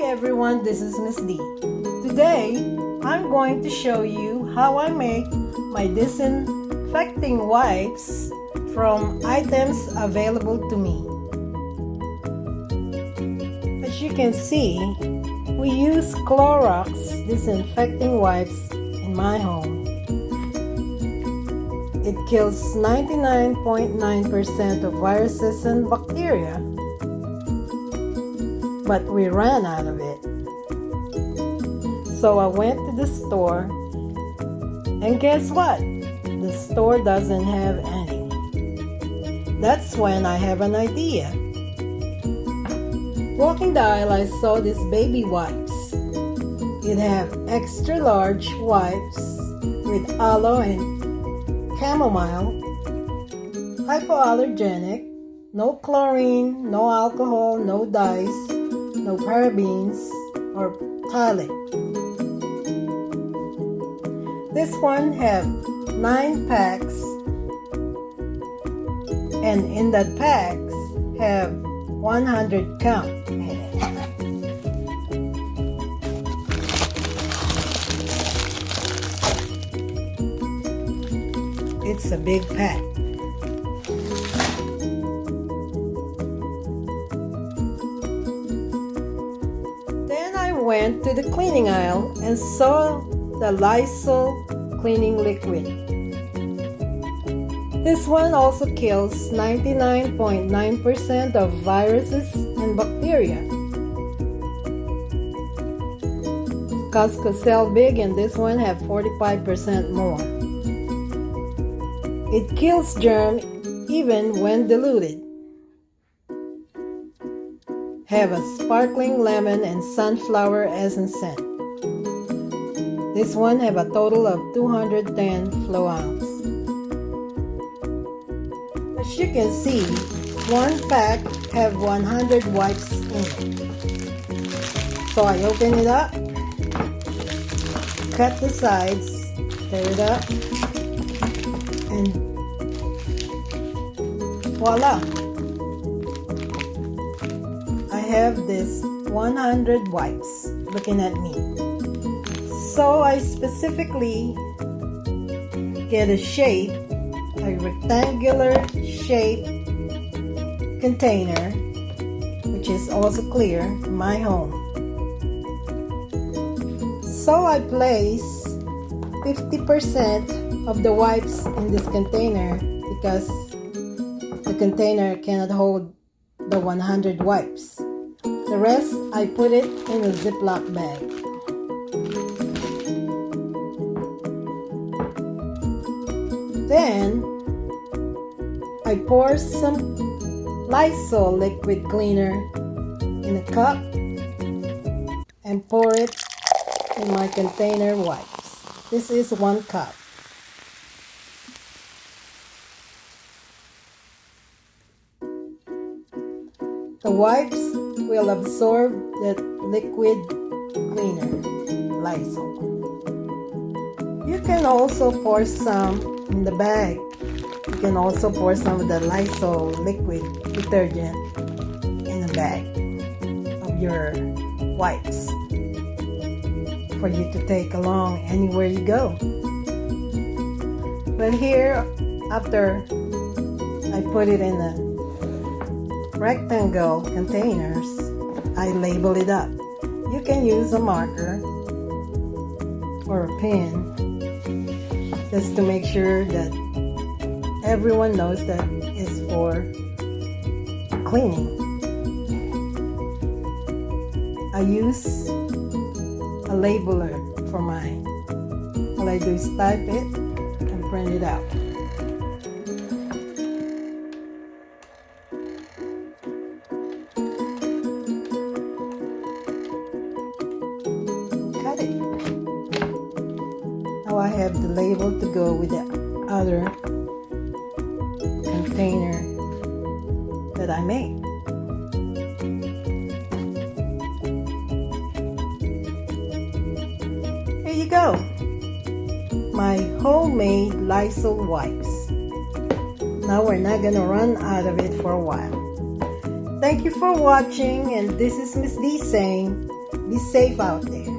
everyone, this is Ms.D. Today, I'm going to show you how I make my disinfecting wipes from items available to me. As you can see, we use Clorox disinfecting wipes in my home. It kills 99.9% of viruses and bacteria. But we ran out of it. So I went to the store, and guess what? The store doesn't have any. That's when I have an idea. Walking the aisle, I saw these baby wipes. It have extra large wipes with aloe and chamomile, hypoallergenic, no chlorine, no alcohol, no dyes, no parabens or phthalate. This one have 9 packs, and in that packs have 100 count in it. It's a big pack. Went to the cleaning aisle and saw the Lysol cleaning liquid. This one also kills 99.9% of viruses and bacteria. Costco sell big, and this one have 45% more. It kills germ even when diluted. Have a sparkling lemon and sunflower essence scent. This one have a total of 210 flow ounce. As you can see, one pack have 100 wipes in it. So I open it up, cut the sides, tear it up, and voila! I have this 100 wipes looking at me. So I specifically get a rectangular shape container, which is also clear in my home. So I place 50% of the wipes in this container because the container cannot hold the 100 wipes. The rest, I put it in a Ziploc bag. Then, I pour some Lysol liquid cleaner in a cup and pour it in my container wipes. This is 1 cup. The wipes will absorb that liquid cleaner, Lysol. You can also pour some in the bag. You can also pour some of the Lysol liquid detergent in a bag of your wipes for you to take along anywhere you go. But here, after I put it in a rectangle containers, I label it up. You can use a marker or a pen just to make sure that everyone knows that it's for cleaning. I use a labeler for mine. All I do is type it and print it out. Now I have the label to go with the other container that I made. Here you go. My homemade Lysol wipes. Now we're not gonna run out of it for a while. Thank you for watching, and this is Ms.D saying Be safe out there.